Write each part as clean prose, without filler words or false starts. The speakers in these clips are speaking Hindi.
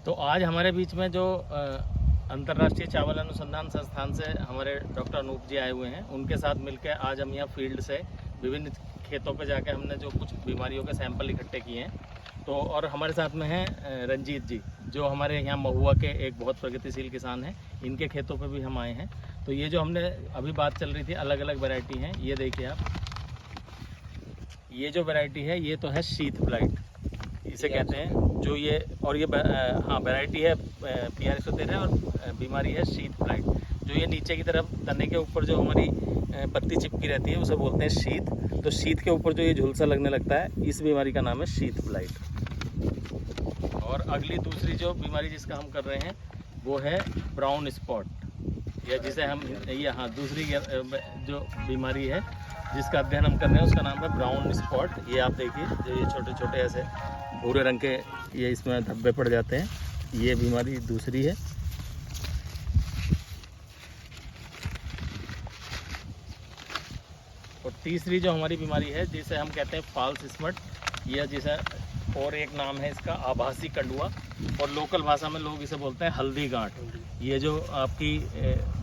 तो आज हमारे बीच में जो अंतर्राष्ट्रीय चावल अनुसंधान संस्थान से हमारे डॉक्टर अनूप जी आए हुए हैं, उनके साथ मिलकर आज हम यहाँ फील्ड से विभिन्न खेतों पे जाके हमने जो कुछ बीमारियों के सैंपल इकट्ठे किए हैं। तो और हमारे साथ में हैं रंजीत जी, जो हमारे यहाँ महुआ के एक बहुत प्रगतिशील किसान हैं। इनके खेतों पे भी हम आए हैं। तो ये जो हमने अभी बात चल रही थी, अलग अलग वैरायटी हैं। ये देखिए आप, ये जो वैरायटी है ये तो है शीथ ब्लाइट इसे कहते हैं। जो ये और ये हाँ वैरायटी है PR-113 और बीमारी है शीथ ब्लाइट। जो ये नीचे की तरफ तने के ऊपर जो हमारी पत्ती चिपकी रहती है उसे बोलते हैं शीथ। तो शीथ के ऊपर जो ये झुलसा लगने लगता है, इस बीमारी का नाम है शीथ ब्लाइट। और अगली दूसरी जो बीमारी जिसका हम कर रहे हैं वो है ब्राउन स्पॉट, या जिसे हम ये हाँ दूसरी जो बीमारी है जिसका अध्ययन हम कर रहे हैं उसका नाम है ब्राउन स्पॉट। ये आप देखिए, जो ये छोटे छोटे ऐसे भूरे रंग के ये इसमें धब्बे पड़ जाते हैं, ये बीमारी दूसरी है। और तीसरी जो हमारी बीमारी है जिसे हम कहते हैं फॉल्स स्मट, यह जिसे और एक नाम है इसका आभासी कंडुआ, और लोकल भाषा में लोग इसे बोलते हैं हल्दी गांठ। ये जो आपकी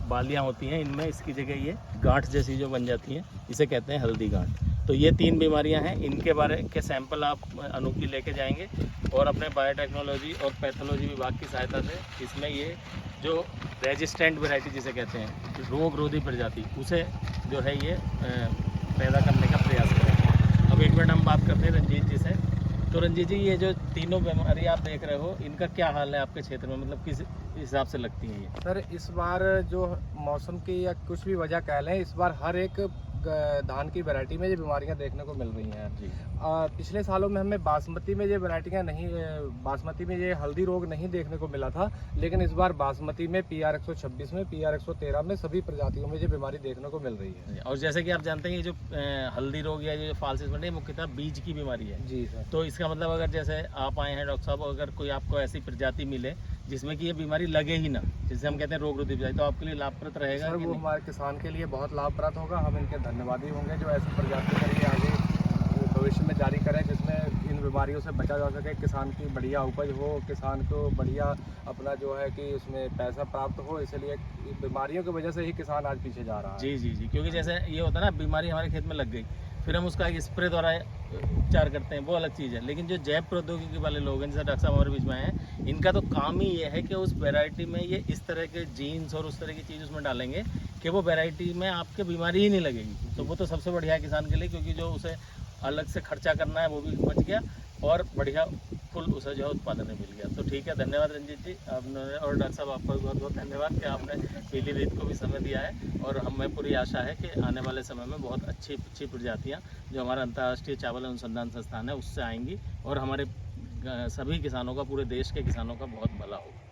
बालियाँ होती हैं, इनमें इसकी जगह ये गांठ जैसी जो बन जाती हैं, इसे कहते हैं हल्दी गांठ। तो ये 3 बीमारियां हैं। इनके बारे के सैंपल आप अनूप जी लेके जाएंगे और अपने बायोटेक्नोलॉजी और पैथोलॉजी विभाग की सहायता से इसमें ये जो रेजिस्टेंट वैरायटी जिसे कहते हैं, रोग रोधी प्रजाति, उसे जो है ये पैदा करने का प्रयास करेंगे। अब एक मिनट हम बात करते हैं रंजीत जी से। तो रंजीत जी, ये जो तीनों बीमारी आप देख रहे हो, इनका क्या हाल है आपके क्षेत्र में, मतलब किस हिसाब से लगती हैं ये? सर, इस बार जो मौसम की या कुछ भी वजह कह लें, इस बार हर एक धान की वैरायटी में ये बीमारियां देखने को मिल रही हैं जी। पिछले सालों में हमें बासमती में ये वैरायटियां नहीं, बासमती में ये हल्दी रोग नहीं देखने को मिला था, लेकिन इस बार बासमती में PR-126 में, PR-113 में सभी प्रजातियों में ये बीमारी देखने को मिल रही है। और जैसे कि आप जानते हैं, ये जो हल्दी रोग या जो फॉल्स स्पॉट है, मुख्यतः बीज की बीमारी है जी सर। तो इसका मतलब अगर जैसे आप आए हैं डॉक्टर साहब, अगर कोई आपको ऐसी प्रजाति मिले जिसमें कि ये बीमारी लगे ही ना, जिसे हम कहते हैं रोग रोधी प्रजाति, तो आपके लिए लाभप्रद रहेगा सर? वो हमारे किसान के लिए बहुत लाभप्रद होगा। हम इनके धन्यवादी होंगे जो ऐसी प्रजाति के लिए आगे भविष्य में जारी करें, जिसमें इन बीमारियों से बचा जा सके, किसान की बढ़िया उपज हो, किसान को बढ़िया अपना जो है कि उसमें पैसा प्राप्त हो। इसलिए बीमारियों की वजह से ही किसान आज पीछे जा रहा है। जी जी जी, क्योंकि जैसे ये होता है ना, बीमारी हमारे खेत में लग गई, फिर हम उसका एक स्प्रे द्वारा उपचार करते हैं, वो अलग चीज़ है। लेकिन जो जैव प्रौद्योगिकी वाले लोग हैं, जैसे डॉक्टर साहब हमारे बीच में हैं, इनका तो काम ही ये है कि उस वैरायटी में ये इस तरह के जीन्स और उस तरह की चीज़ उसमें डालेंगे कि वो वैरायटी में आपके बीमारी ही नहीं लगेगी। तो वो तो सबसे बढ़िया है किसान के लिए, क्योंकि जो उसे अलग से खर्चा करना है वो भी बच गया और बढ़िया फुल उसे जो है उत्पादन में मिल गया। तो ठीक है, धन्यवाद रंजीत जी आपने, और डॉक्टर साहब आपका भी बहुत बहुत धन्यवाद कि आपने पीलीभीत को भी समय दिया है। और हमें पूरी आशा है कि आने वाले समय में बहुत अच्छी अच्छी प्रजातियाँ जो हमारा अंतर्राष्ट्रीय चावल अनुसंधान संस्थान है उससे आएंगी और हमारे सभी किसानों का, पूरे देश के किसानों का बहुत भला होगा।